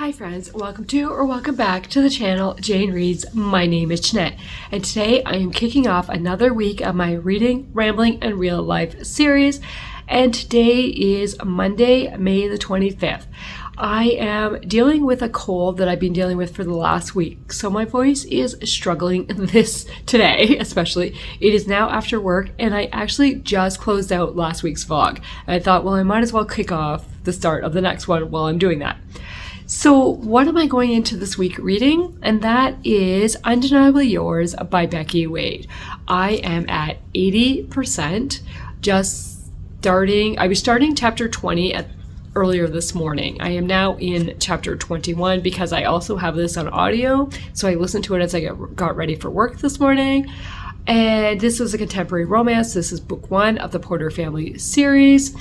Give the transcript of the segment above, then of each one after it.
Hi friends, welcome to or welcome back to the channel Jane Reads. My name is Jeanette, and today I am kicking off another week of my Reading, Rambling, and Real Life series, and today is Monday, May the 25th. I am dealing with a cold that I've been dealing with for the last week, so my voice is struggling this today, especially. It is now after work, and I actually just closed out last week's vlog. And I thought, well, I might as well kick off the start of the next one while I'm doing that. So what am I going into this week reading? And that is Undeniably Yours by Becky Wade. I am at 80%, just starting. I was starting chapter 20 earlier this morning. I am now in chapter 21 because I also have this on audio. So I listened to it as I got ready for work this morning. And this was a contemporary romance. This is book 1 of the Porter family series.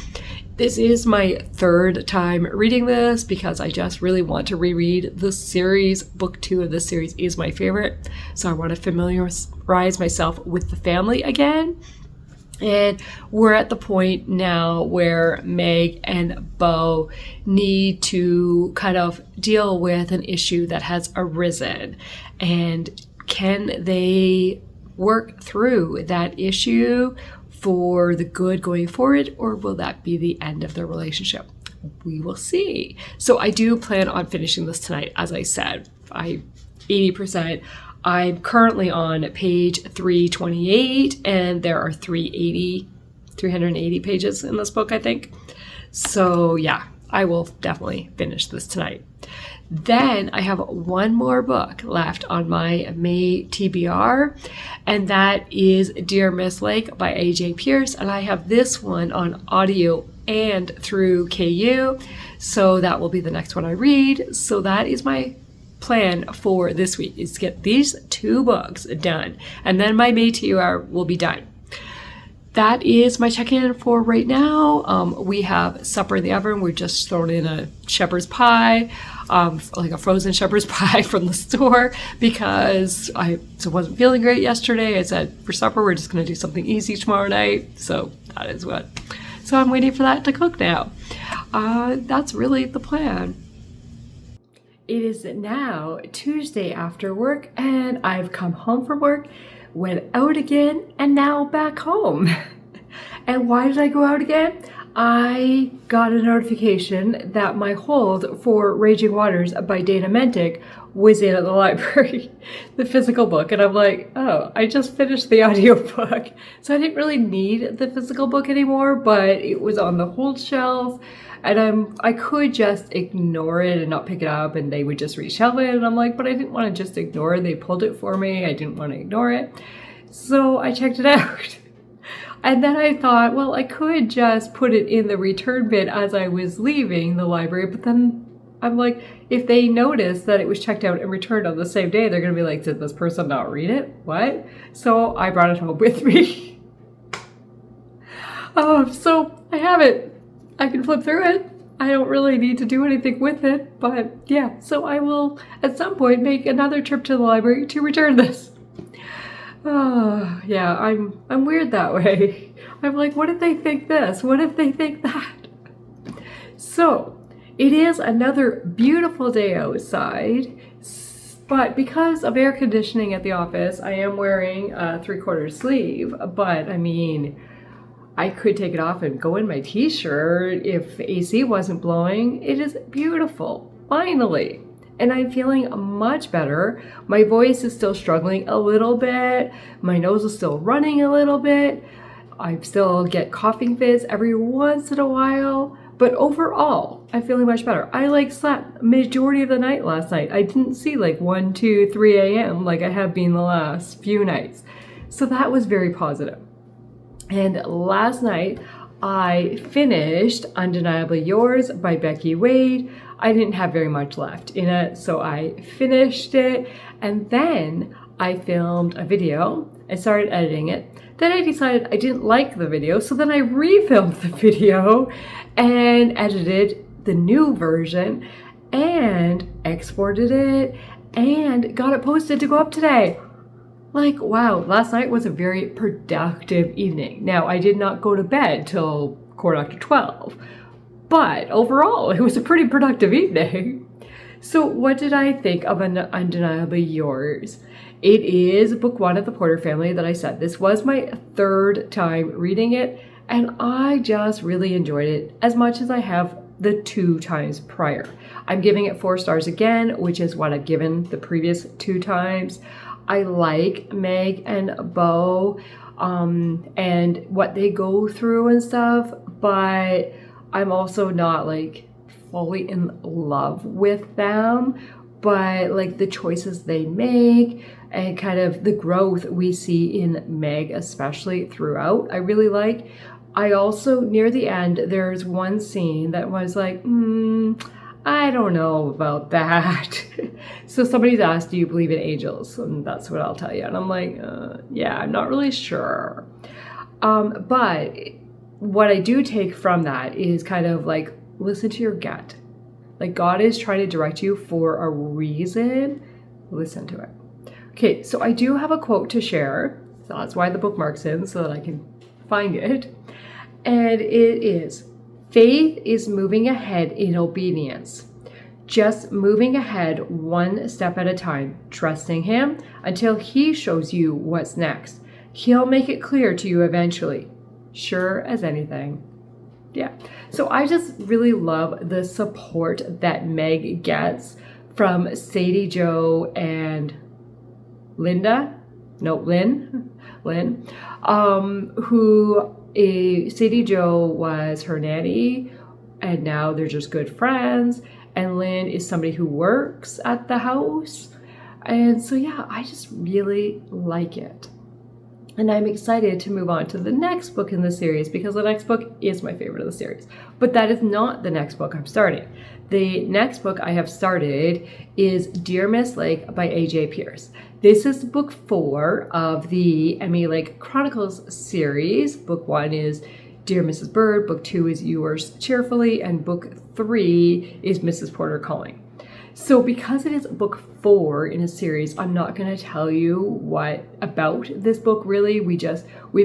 This is my third time reading this because I just really want to reread the series. Book 2 of this series is my favorite. So I want to familiarize myself with the family again. And we're at the point now where Meg and Beau need to kind of deal with an issue that has arisen. And can they work through that issue for the good going forward, or will that be the end of their relationship? We will see. So I do plan on finishing this tonight, as I said. 80%. I'm currently on page 328, and there are 380 pages in this book, I think. So yeah, I will definitely finish this tonight. Then I have one more book left on my May TBR, and that is Dear Miss Lake by A.J. Pearce, and I have this one on audio and through KU, so that will be the next one I read. So that is my plan for this week, is to get these 2 books done, and then my May TBR will be done. That is my check-in for right now. We have supper in the oven. We're just throwing in a shepherd's pie, like a frozen shepherd's pie from the store, because I wasn't feeling great yesterday. I said for supper we're just going to do something easy tomorrow night. So that is what. So I'm waiting for that to cook now. That's really the plan. It is now Tuesday after work, and I've come home from work, went out again, and now back home. And why did I go out again? I got a notification that my hold for Raging Waters by Dana Mentick was in at the library, the physical book. And I'm like, oh, I just finished the audiobook. So I didn't really need the physical book anymore, but it was on the hold shelf. And I could just ignore it and not pick it up, and they would just reshelve it. And I'm like, but I didn't want to just ignore it. They pulled it for me. I didn't want to ignore it. So I checked it out. And then I thought, well, I could just put it in the return bin as I was leaving the library. But then I'm like, if they notice that it was checked out and returned on the same day, they're going to be like, did this person not read it? What? So I brought it home with me. So I have it. I can flip through it. I don't really need to do anything with it, but yeah. So I will at some point make another trip to the library to return this. Yeah, I'm weird that way. I'm like, what if they think this? What if they think that? So it is another beautiful day outside, but because of air conditioning at the office, I am wearing a 3/4 sleeve, but I mean, I could take it off and go in my t-shirt if the AC wasn't blowing. It is beautiful, finally. And I'm feeling much better. My voice is still struggling a little bit. My nose is still running a little bit. I still get coughing fits every once in a while. But overall, I'm feeling much better. I slept majority of the night last night. I didn't see 1, 2, 3 a.m. like I have been the last few nights. So that was very positive. And last night, I finished Undeniably Yours by Becky Wade. I didn't have very much left in it, so I finished it. And then I filmed a video. I started editing it. Then I decided I didn't like the video, so then I refilmed the video and edited the new version and exported it and got it posted to go up today. Wow, last night was a very productive evening. Now, I did not go to bed till 12:15, but overall, it was a pretty productive evening. So what did I think of Undeniably Yours? It is book one of the Porter family that I said. This was my third time reading it, and I just really enjoyed it as much as I have the 2 times prior. I'm giving it 4 stars again, which is what I've given the previous 2 times. I like Meg and Bo and what they go through and stuff, but I'm also not like fully in love with them, but like the choices they make and kind of the growth we see in Meg, especially throughout, I really like. I also, near the end, there's one scene that was like, I don't know about that. So somebody's asked, do you believe in angels? And that's what I'll tell you. And I'm like, yeah, I'm not really sure. But what I do take from that is kind of like, listen to your gut. Like God is trying to direct you for a reason. Listen to it. Okay, so I do have a quote to share. So that's why the bookmark's in, so that I can find it. And it is, faith is moving ahead in obedience. Just moving ahead one step at a time, trusting Him until He shows you what's next. He'll make it clear to you eventually. Sure as anything. Yeah. So I just really love the support that Meg gets from Sadie Jo and Lynn, who Sadie Jo was her nanny, and now they're just good friends. And Lynn is somebody who works at the house. And so, yeah, I just really like it. And I'm excited to move on to the next book in the series because the next book is my favorite of the series. But that is not the next book I'm starting. The next book I have started is Dear Miss Lake by A.J. Pearce. This is book 4 of the Emmy Lake Chronicles series. Book 1 is Dear Mrs. Bird, book 2 is Yours Cheerfully, and book 3 is Mrs. Porter Calling. So because it is book 4 in a series, I'm not going to tell you what about this book really. We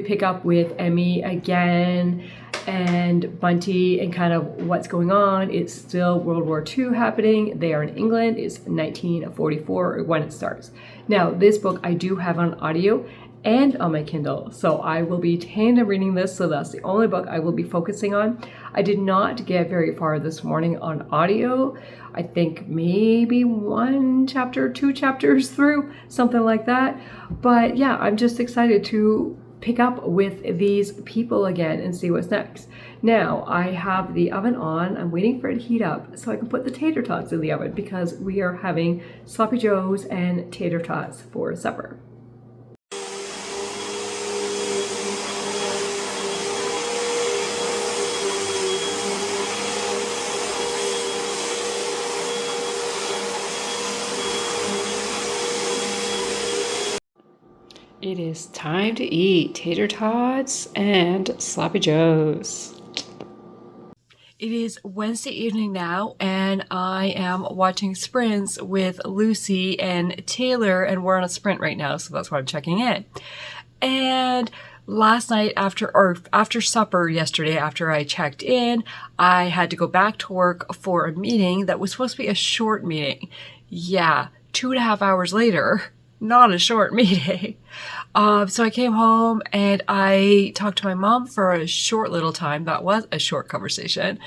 pick up with Emmy again and Bunty and kind of what's going on. It's still World War II happening. They are in England. It's 1944 when it starts. Now, this book I do have on audio and on my Kindle, so I will be tandem reading this, so that's the only book I will be focusing on. I did not get very far this morning on audio. I think maybe 1 chapter, 2 chapters through, something like that. But yeah, I'm just excited to pick up with these people again and see what's next. Now, I have the oven on. I'm waiting for it to heat up so I can put the tater tots in the oven because we are having sloppy joes and tater tots for supper. It is time to eat tater tots and sloppy joes. It is Wednesday evening now, and I am watching sprints with Lucy and Taylor, and we're on a sprint right now, so that's why I'm checking in. And last night after supper yesterday, after I checked in, I had to go back to work for a meeting that was supposed to be a short meeting. Yeah, 2.5 hours later. Not a short meeting. So I came home and I talked to my mom for a short little time. That was a short conversation.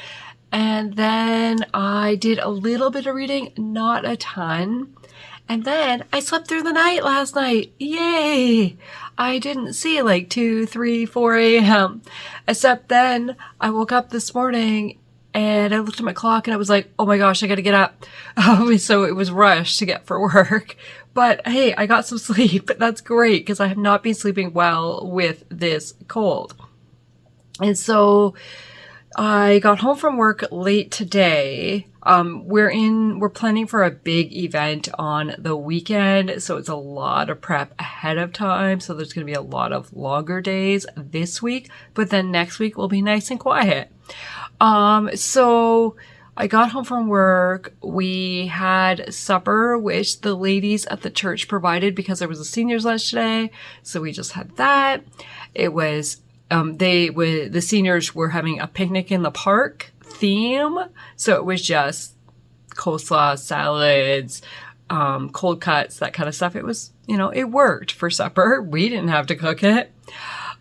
And then I did a little bit of reading, not a ton. And then I slept through the night last night. Yay! I didn't see like 2, 3, 4 a.m. Except then I woke up this morning and I looked at my clock and I was like, oh my gosh, I gotta get up. So it was rushed to get for work. But hey, I got some sleep. That's great because I have not been sleeping well with this cold. And so I got home from work late today. We're planning for a big event on the weekend. So it's a lot of prep ahead of time. So there's going to be a lot of longer days this week, but then next week will be nice and quiet. So I got home from work. We had supper, which the ladies at the church provided because there was a seniors lunch today. So we just had that. It was, the seniors were having a picnic in the park theme. So it was just coleslaw, salads, cold cuts, that kind of stuff. It was, it worked for supper. We didn't have to cook it.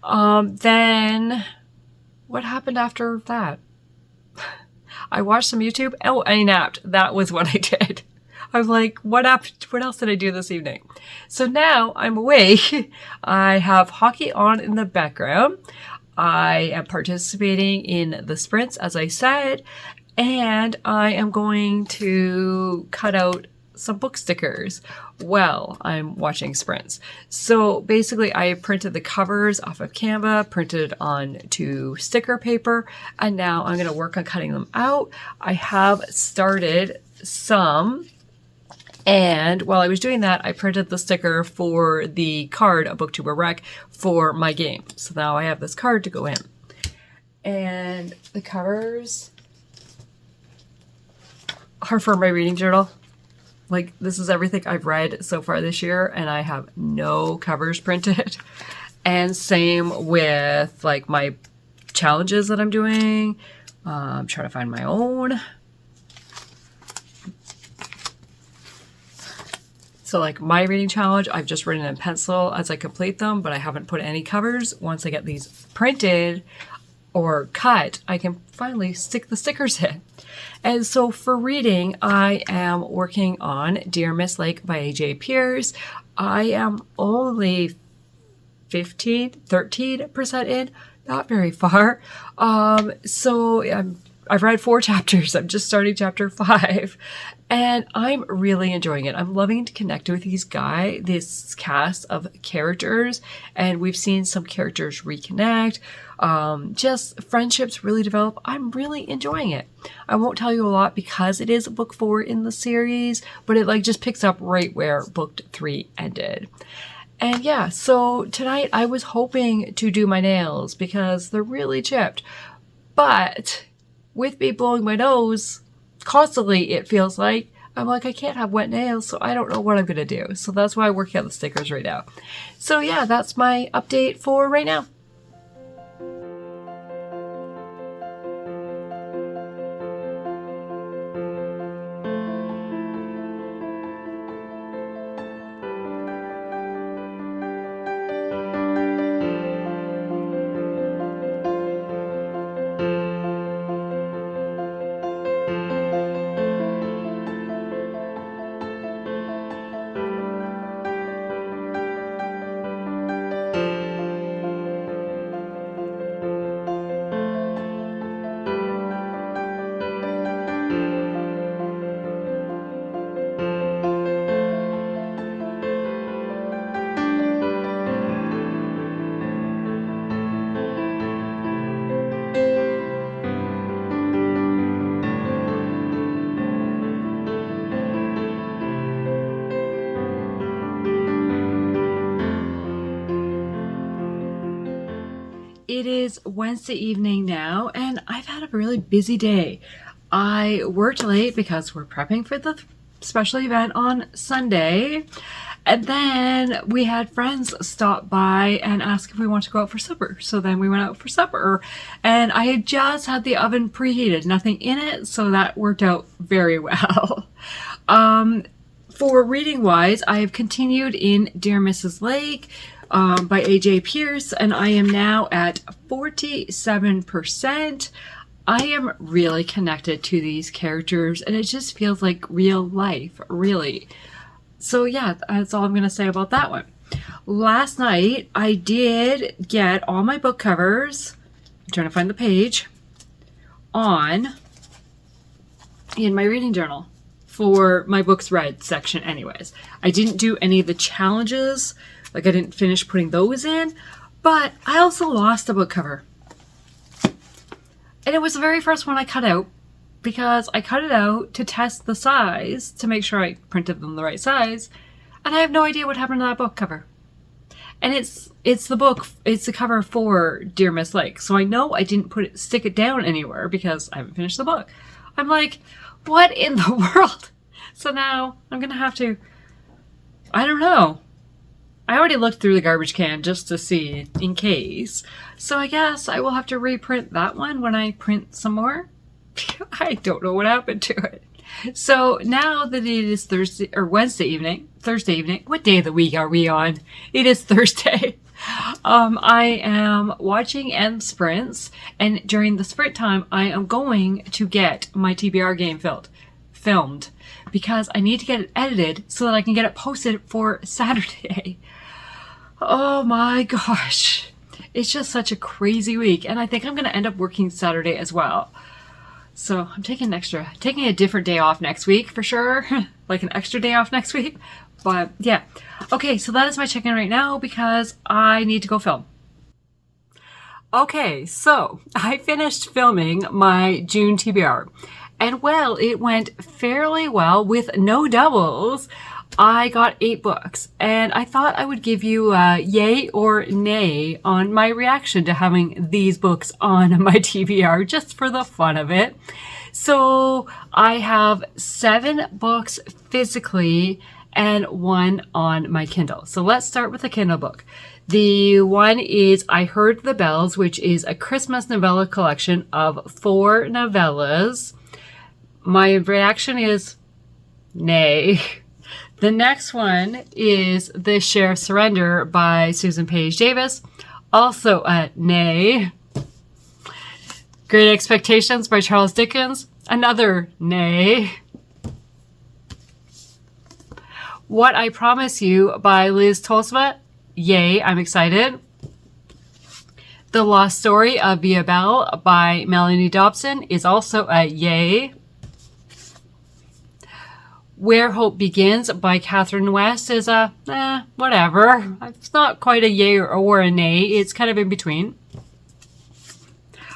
Then what happened after that? I watched some YouTube. Oh, I napped. That was what I did. I was like, what else did I do this evening? So now I'm awake. I have hockey on in the background. I am participating in the sprints, as I said, and I am going to cut out some book stickers while I'm watching sprints. So basically I printed the covers off of Canva, printed onto sticker paper, and now I'm going to work on cutting them out. I have started some, and while I was doing that, I printed the sticker for the card, A Booktuber Rec, for my game. So now I have this card to go in. And the covers are for my reading journal. Like, this is everything I've read so far this year, and I have no covers printed. And same with, like, my challenges that I'm doing. I'm trying to find my own. So, like, my reading challenge, I've just written in pencil as I complete them, but I haven't put any covers. Once I get these printed or cut, I can finally stick the stickers in. And so for reading, I am working on Dear Miss Lake by A.J. Pearce. I am only 13% in, not very far. I've read 4 chapters. I'm just starting chapter 5, and I'm really enjoying it. I'm loving to connect with this cast of characters, and we've seen some characters reconnect. Just friendships really develop. I'm really enjoying it. I won't tell you a lot because it is book 4 in the series, but it just picks up right where book 3 ended. And yeah, so tonight I was hoping to do my nails because they're really chipped, but with me blowing my nose constantly, it feels like, I'm like, I can't have wet nails, so I don't know what I'm going to do. So that's why I'm working on the stickers right now. So yeah, that's my update for right now. It is Wednesday evening now, and I've had a really busy day. I worked late because we're prepping for the special event on Sunday, and then we had friends stop by and ask if we want to go out for supper. So then we went out for supper, and I had just had the oven preheated, nothing in it, so that worked out very well. For reading wise, I have continued in Dear Mrs. Lake by A.J. Pearce, and I am now at 47%. I am really connected to these characters, and it just feels like real life, really. So yeah, that's all I'm going to say about that one. Last night, I did get all my book covers, I'm trying to find the page, in my reading journal for my books read section anyways. I didn't do any of the challenges, like I didn't finish putting those in, but I also lost a book cover. And it was the very first one I cut out because I cut it out to test the size to make sure I printed them the right size, and I have no idea what happened to that book cover. And it's the cover for Dear Miss Lake, so I know I didn't stick it down anywhere because I haven't finished the book. I'm like, what in the world? So now I'm gonna have to, I don't know. I already looked through the garbage can just to see in case. So I guess I will have to reprint that one when I print some more. I don't know what happened to it. So now that it is Thursday evening, what day of the week are we on? It is Thursday. I am watching M sprints, and during the sprint time, I am going to get my TBR game filmed because I need to get it edited so that I can get it posted for Saturday. Oh my gosh. It's just such a crazy week, and I think I'm going to end up working Saturday as well. So I'm taking a different day off next week for sure. Like an extra day off next week. But yeah. Okay, so that is my check-in right now because I need to go film. Okay, so I finished filming my June TBR. And well, it went fairly well with no doubles. I got 8 books, and I thought I would give you a yay or nay on my reaction to having these books on my TBR, just for the fun of it. So I have 7 books physically and 1 on my Kindle. So let's start with the Kindle book. The one is I Heard the Bells, which is a Christmas novella collection of 4 novellas. My reaction is nay. The next one is The Sheriff's Surrender by Susan Page Davis. Also a nay. Great Expectations by Charles Dickens. Another nay. What I Promise You by Liz Tolsma. Yay, I'm excited. The Lost Story of Via Bell by Melanie Dobson is also a yay. Where Hope Begins by Catherine West is a, whatever. It's not quite a yay or a nay. It's kind of in between.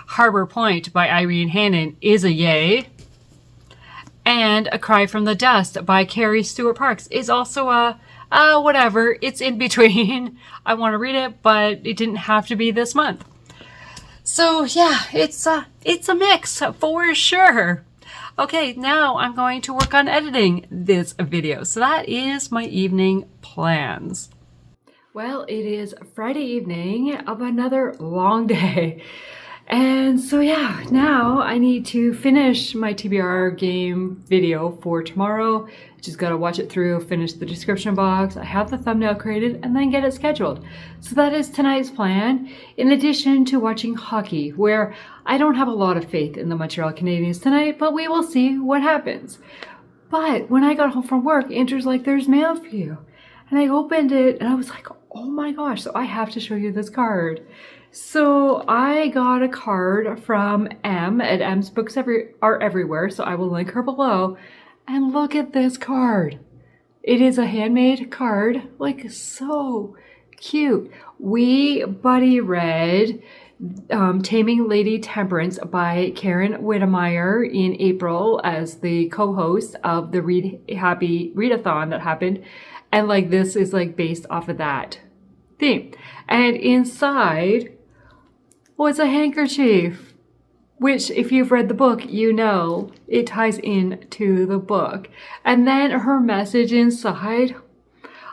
Harbor Point by Irene Hannon is a yay. And A Cry from the Dust by Carrie Stewart Parks is also a, whatever. It's in between. I want to read it, but it didn't have to be this month. So yeah, it's a mix for sure. Okay, now I'm going to work on editing this video. So that is my evening plans. Well, it is Friday evening of another long day. And so yeah, now I need to finish my TBR game video for tomorrow. Just gotta watch it through, finish the description box, I have the thumbnail created, and then get it scheduled. So that is tonight's plan, in addition to watching hockey, where I don't have a lot of faith in the Montreal Canadiens tonight, but we will see what happens. But when I got home from work, Andrew's like, there's mail for you. And I opened it, and I was like, oh my gosh, so I have to show you this card. So I got a card from M at M's Books Are Everywhere, so I will link her below. And look at this card. It is a handmade card, like so cute. We buddy read Taming Lady Temperance by Karen Whittemire in April as the co-host of the Read Happy Readathon that happened. And like this is like based off of that theme. And inside was a handkerchief, which if you've read the book, you know it ties in to the book. And then her message inside,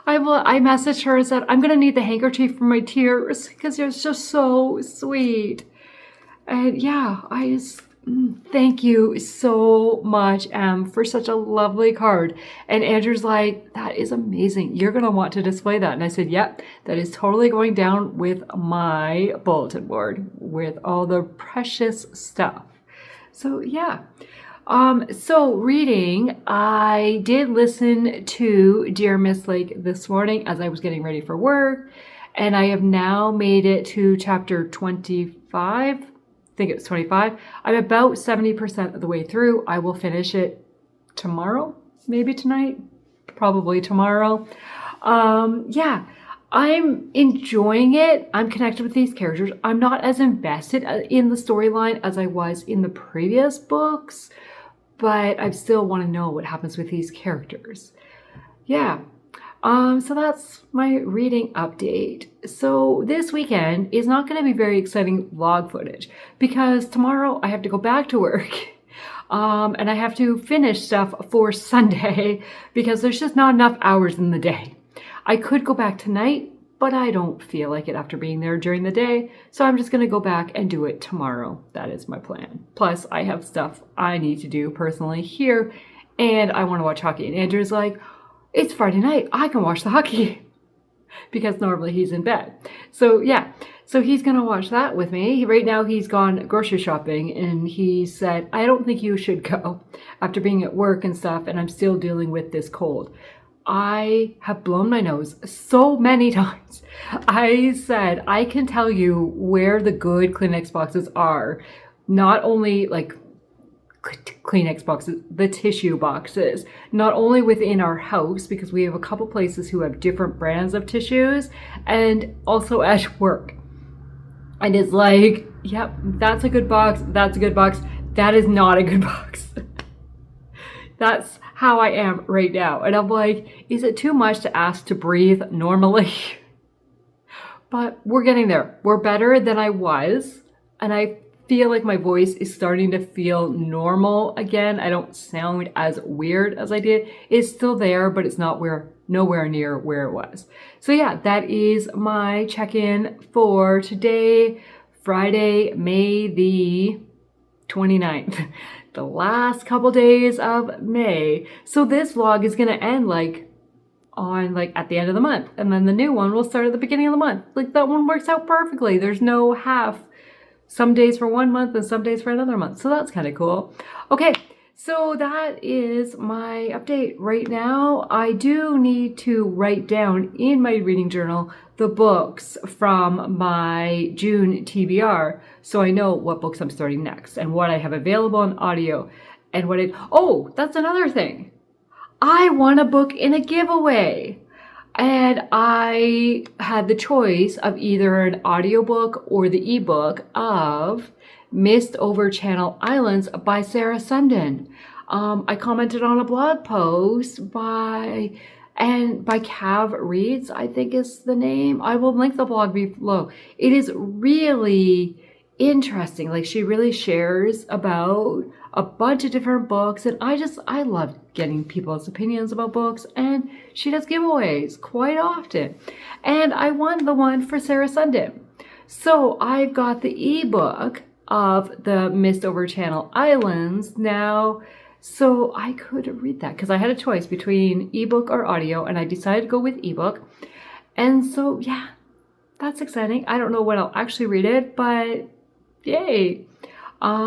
I messaged her and said, I'm gonna need the handkerchief for my tears because it was just so sweet. And yeah, thank you so much, Em, for such a lovely card. And Andrew's like, that is amazing. You're going to want to display that. And I said, yep, that is totally going down with my bulletin board with all the precious stuff. So yeah. So reading, I did listen to Dear Miss Lake this morning as I was getting ready for work. And I have now made it to chapter 25. I think it's 25. I'm about 70% of the way through. I will finish it tomorrow, maybe tonight, probably tomorrow. Yeah, I'm enjoying it. I'm connected with these characters. I'm not as invested in the storyline as I was in the previous books, but I still want to know what happens with these characters. Yeah. So that's my reading update. So this weekend is not going to be very exciting vlog footage because tomorrow I have to go back to work. And I have to finish stuff for Sunday because there's just not enough hours in the day. I could go back tonight, but I don't feel like it after being there during the day. So I'm just going to go back and do it tomorrow. That is my plan. Plus I have stuff I need to do personally here and I want to watch hockey. And Andrew's like, it's Friday night, I can watch the hockey. Because normally he's in bed. So yeah, so he's gonna watch that with me. Right now he's gone grocery shopping, and he said, I don't think you should go after being at work and stuff, and I'm still dealing with this cold. I have blown my nose so many times. I said, I can tell you where the good Kleenex boxes are. Not only like Kleenex boxes, the tissue boxes, not only within our house, because we have a couple places who have different brands of tissues, and also at work. And it's like, yep, that's a good box, that's a good box, that is not a good box. That's how I am right now. And I'm like, is it too much to ask to breathe normally? But we're getting there. We're better than I was, and I feel like my voice is starting to feel normal again. I don't sound as weird as I did. It's still there, but it's nowhere near where it was. So yeah, that is my check-in for today, Friday, May the 29th. The last couple days of May. So this vlog is gonna end at the end of the month, and then the new one will start at the beginning of the month. Like, that one works out perfectly. There's no half. Some days for one month and some days for another month. So that's kind of cool. Okay, so that is my update right now. I do need to write down in my reading journal the books from my June TBR, so I know what books I'm starting next and what I have available in audio and oh, that's another thing. I won a book in a giveaway. And I had the choice of either an audiobook or the ebook of Mist Over Channel Islands by Sarah Sundin. I commented on a blog post by Cav Reads, I think is the name. I will link the blog below. It is really interesting. Like, she really shares about a bunch of different books, and I love getting people's opinions about books, and she does giveaways quite often. And I won the one for Sarah Sundin. So I've got the ebook of the Mist Over Channel Islands now, so I could read that because I had a choice between ebook or audio, and I decided to go with ebook. And so yeah, that's exciting. I don't know when I'll actually read it, but yay.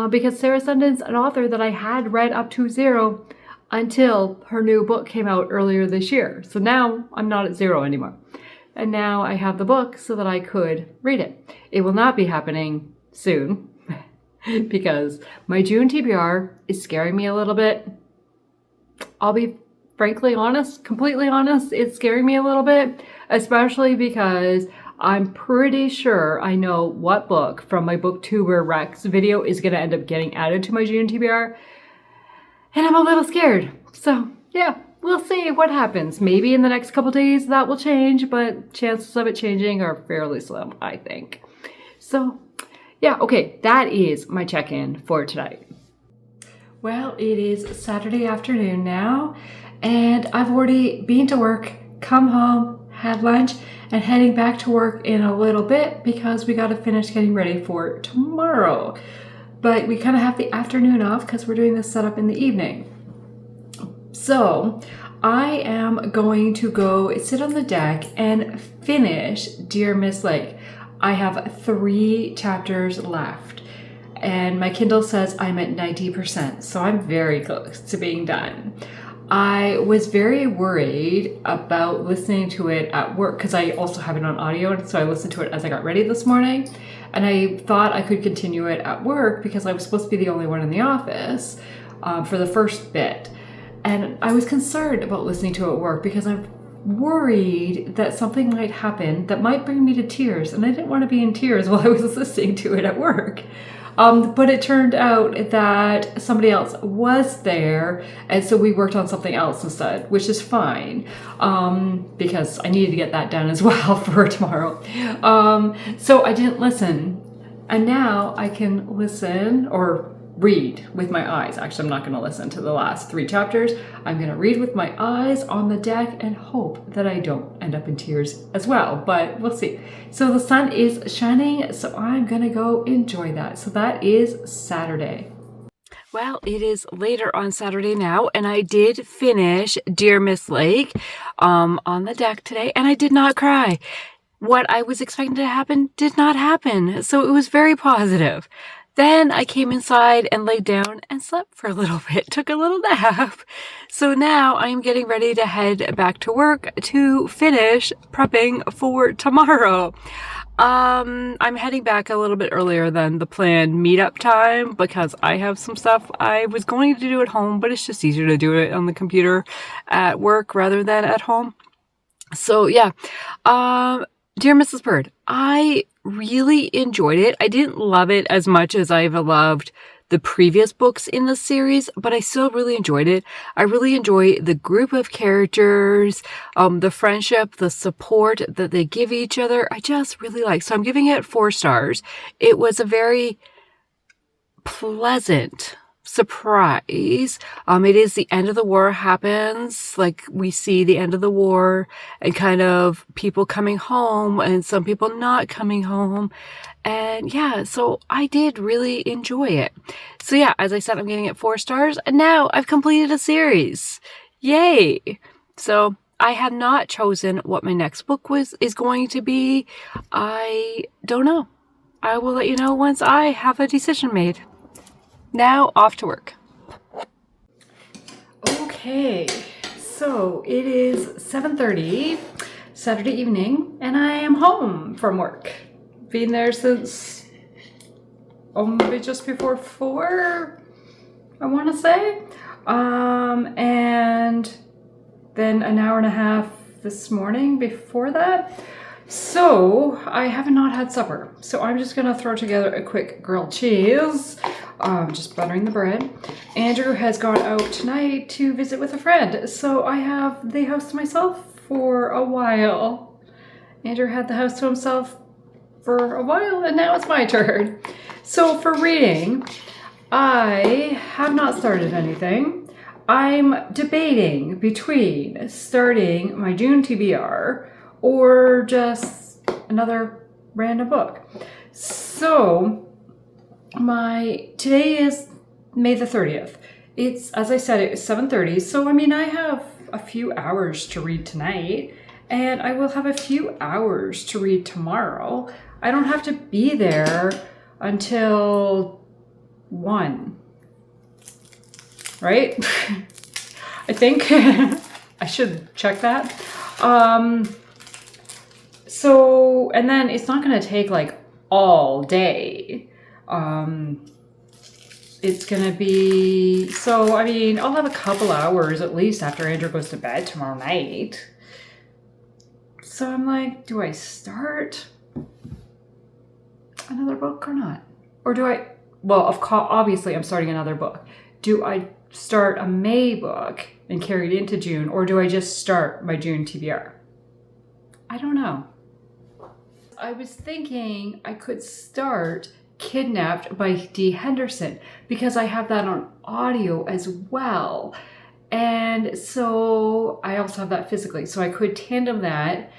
Because Sarah Sundin's an author that I had read up to 0 until her new book came out earlier this year. So now I'm not at 0 anymore. And now I have the book so that I could read it. It will not be happening soon because my June TBR is scaring me a little bit. I'll be frankly honest, completely honest, it's scaring me a little bit, especially because I'm pretty sure I know what book from my BookTuber Rex video is going to end up getting added to my June TBR. And I'm a little scared. So yeah, we'll see what happens. Maybe in the next couple days that will change, but chances of it changing are fairly slim, I think. So yeah, okay, that is my check-in for tonight. Well, it is Saturday afternoon now, and I've already been to work, come home, had lunch, and heading back to work in a little bit because we got to finish getting ready for tomorrow. But we kind of have the afternoon off because we're doing this setup in the evening. So I am going to go sit on the deck and finish Dear Miss Lake. I have 3 chapters left, and my Kindle says I'm at 90%, so I'm very close to being done. I was very worried about listening to it at work because I also have it on audio, and so I listened to it as I got ready this morning, and I thought I could continue it at work because I was supposed to be the only one in the office for the first bit. And I was concerned about listening to it at work because I'm worried that something might happen that might bring me to tears, and I didn't want to be in tears while I was listening to it at work. But it turned out that somebody else was there, and so we worked on something else instead, which is fine, because I needed to get that done as well for tomorrow. So I didn't listen, and now I can listen or read with my eyes. Actually, I'm not going to listen to the last 3 chapters. I'm going to read with my eyes on the deck and hope that I don't end up in tears as well, but we'll see. So the sun is shining, so I'm going to go enjoy that. So that is Saturday. Well, it is later on Saturday now, and I did finish Dear Miss Lake on the deck today, and I did not cry. What I was expecting to happen did not happen, so it was very positive. Then I came inside and laid down and slept for a little bit, took a little nap. So now I'm getting ready to head back to work to finish prepping for tomorrow. I'm heading back a little bit earlier than the planned meetup time because I have some stuff I was going to do at home, but it's just easier to do it on the computer at work rather than at home. So yeah, Dear Mrs. Bird, I really enjoyed it. I didn't love it as much as I've loved the previous books in the series, but I still really enjoyed it. I really enjoy the group of characters, the friendship, the support that they give each other. I just really like. So I'm giving it 4 stars. It was a very pleasant surprise. It is the end of the war happens. Like, we see the end of the war and kind of people coming home and some people not coming home. And yeah, so I did really enjoy it. So yeah, as I said, I'm giving it 4 stars, and now I've completed a series. Yay! So I have not chosen what my next book is going to be. I don't know. I will let you know once I have a decision made. Now off to work. Okay, so it is 7:30 Saturday evening, and I am home from work. Been there since maybe just before 4, I want to say. And then an hour and a half this morning before that. So I have not had supper. So I'm just gonna throw together a quick grilled cheese, just buttering the bread. Andrew has gone out tonight to visit with a friend. So I have the house to myself for a while. Andrew had the house to himself for a while, and now it's my turn. So for reading, I have not started anything. I'm debating between starting my June TBR or just another random book. So today is May the 30th. It's, as I said, it was 7:30. So I mean, I have a few hours to read tonight, and I will have a few hours to read tomorrow. I don't have to be there until 1, right? I think I should check that. So, and then it's not going to take like all day. It's going to be, so I mean, I'll have a couple hours at least after Andrew goes to bed tomorrow night. So I'm like, do I start another book or not? Or do I, well, obviously I'm starting another book. Do I start a May book and carry it into June, or do I just start my June TBR? I don't know. I was thinking I could start Kidnapped by Dee Henderson because I have that on audio as well. And so I also have that physically. So I could tandem that.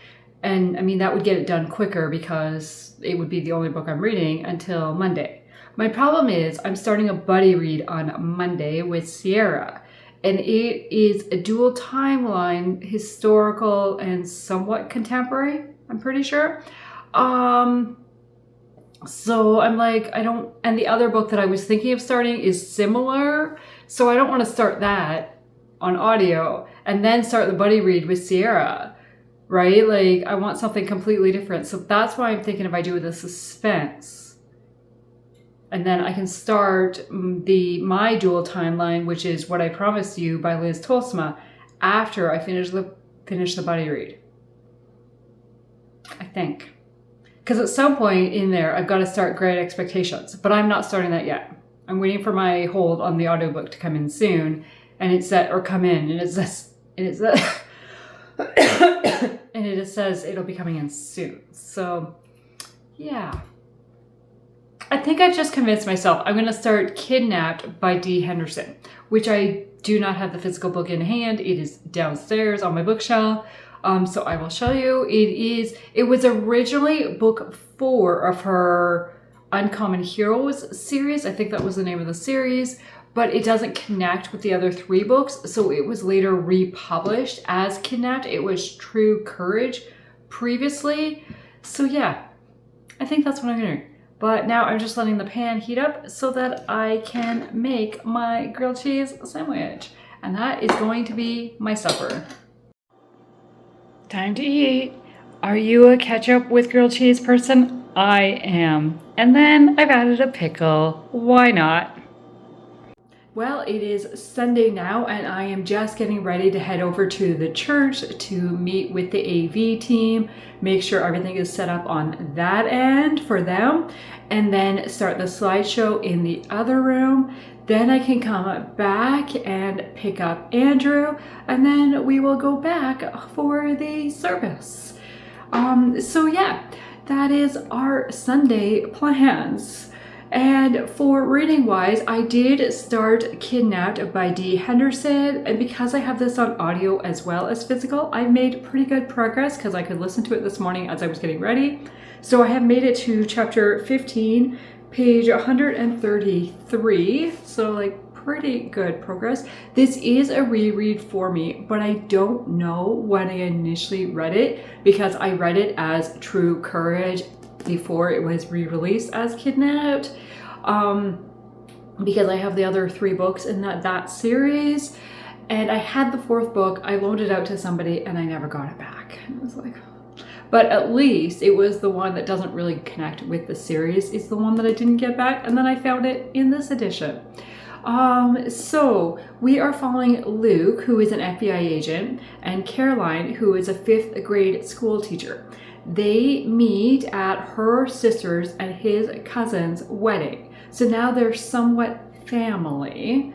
And I mean, that would get it done quicker because it would be the only book I'm reading until Monday. My problem is I'm starting a buddy read on Monday with Sierra. And it is a dual timeline, historical and somewhat contemporary, I'm pretty sure. So I'm like, and the other book that I was thinking of starting is similar. So I don't want to start that on audio and then start the buddy read with Sierra, right? Like, I want something completely different. So that's why I'm thinking if I do the suspense, and then I can start my dual timeline, which is What I Promised You by Liz Tolsma, after I finish the buddy read. I think. Because at some point in there, I've got to start Great Expectations, but I'm not starting that yet. I'm waiting for my hold on the audiobook to come in soon, and it says it'll be coming in soon. So, yeah. I think I've just convinced myself I'm going to start Kidnapped by Dee Henderson, which I do not have the physical book in hand. It is downstairs on my bookshelf. So I will show you. It was originally book 4 of her Uncommon Heroes series. I think that was the name of the series. but it doesn't connect with the other 3 books. So it was later republished as Kidnapped. It was True Courage previously. So yeah, I think that's what I'm gonna do. But now I'm just letting the pan heat up so that I can make my grilled cheese sandwich. And that is going to be my supper. Time to eat. Are you a ketchup with grilled cheese person? I am. And then I've added a pickle. Why not? Well, it is Sunday now, and I am just getting ready to head over to the church to meet with the AV team, make sure everything is set up on that end for them, and then start the slideshow in the other room. Then I can come back and pick up Andrew, and then we will go back for the service. So yeah, that is our Sunday plans. And for reading wise, I did start Kidnapped by Dee Henderson, and because I have this on audio as well as physical, I've made pretty good progress because I could listen to it this morning as I was getting ready. So I have made it to chapter 15, page 133, so like pretty good progress. This is a reread for me, but I don't know when I initially read it because I read it as True Courage before it was re-released as Kidnapped, because I have the other 3 books in that series, and I had the 4th book. I loaned it out to somebody and I never got it back. I was like, but at least it was the one that doesn't really connect with the series. It's the one that I didn't get back, and then I found it in this edition. So we are following Luke, who is an FBI agent, and Caroline, who is a 5th grade school teacher. They meet at her sister's and his cousin's wedding. So now they're somewhat family.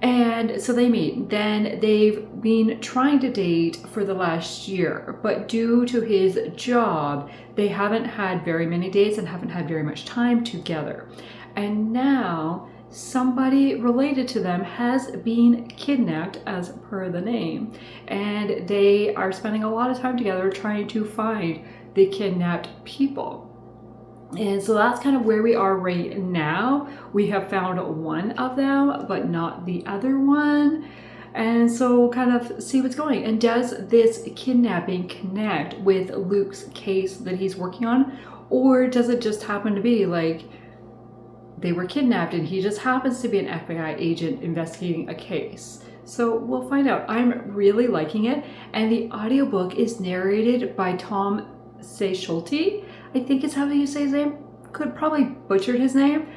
And so they meet. Then they've been trying to date for the last year, but due to his job, they haven't had very many dates and haven't had very much time together. And now somebody related to them has been kidnapped, as per the name, and they are spending a lot of time together trying to find the kidnapped people. And so that's kind of where we are right now. We have found one of them, but not the other one. And so kind of see what's going. And does this kidnapping connect with Luke's case that he's working on? Or does it just happen to be like they were kidnapped and he just happens to be an FBI agent investigating a case? So we'll find out. I'm really liking it. And the audiobook is narrated by Tom Schulte. I think is how you say his name. Could probably butchered his name,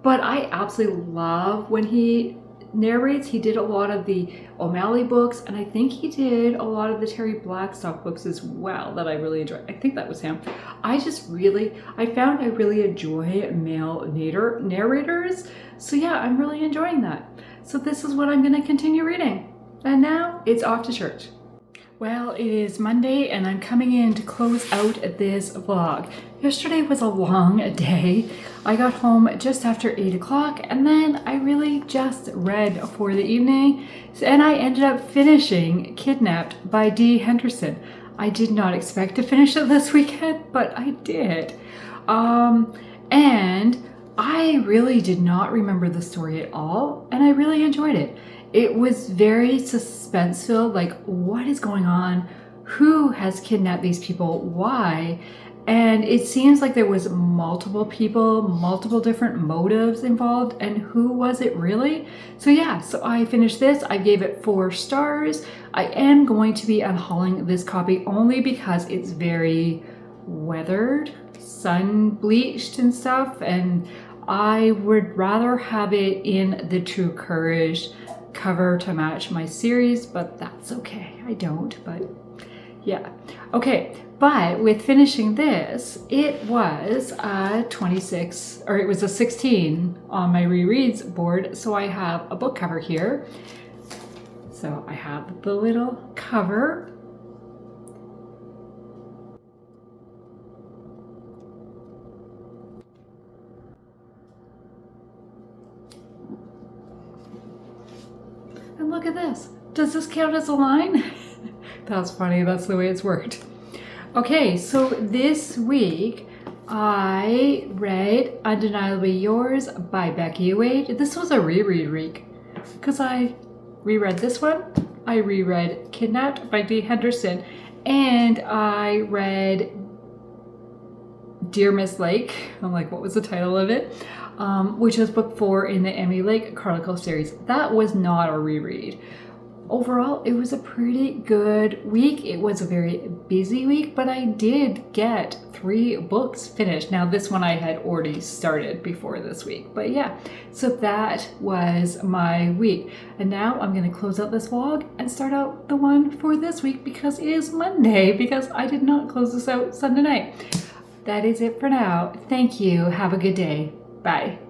but I absolutely love when he narrates. He did a lot of the O'Malley books, and I think he did a lot of the Terry Blackstock books as well that I really enjoy. I think that was him. I found I really enjoy male narrators. So yeah, I'm really enjoying that. So this is what I'm going to continue reading. And now it's off to church. Well, it is Monday and I'm coming in to close out this vlog. Yesterday was a long day. I got home just after 8 o'clock and then I really just read for the evening, and I ended up finishing Kidnapped by Dee Henderson. I did not expect to finish it this weekend, but I did. And I really did not remember the story at all, and I really enjoyed it. It was very suspense-filled, like what is going on? Who has kidnapped these people? Why? And it seems like there was multiple people, multiple different motives involved, and who was it really? So yeah, so I finished this. I gave it 4 stars. I am going to be unhauling this copy only because it's very weathered, sun bleached and stuff, and I would rather have it in the True Courage cover to match my series, but that's okay. I don't, but yeah. Okay, but with finishing this, it was a 26, or it was a 16 on my rereads board, so I have a book cover here. So I have the little cover. And look at this. Does this count as a line? That's funny. That's the way it's worked. Okay, so this week I read Undeniably Yours by Becky. This was a reread week because I reread this one. I reread Kidnapped by Dee Henderson, and I read Dear Miss Lake. I'm like, what was the title of it? Which was book 4 in the Emmy Lake Chronicle series. That was not a reread. Overall, it was a pretty good week. It was a very busy week, but I did get 3 books finished. Now, this one I had already started before this week, but yeah, so that was my week. And now I'm going to close out this vlog and start out the one for this week because it is Monday, because I did not close this out Sunday night. That is it for now. Thank you. Have a good day. Bye.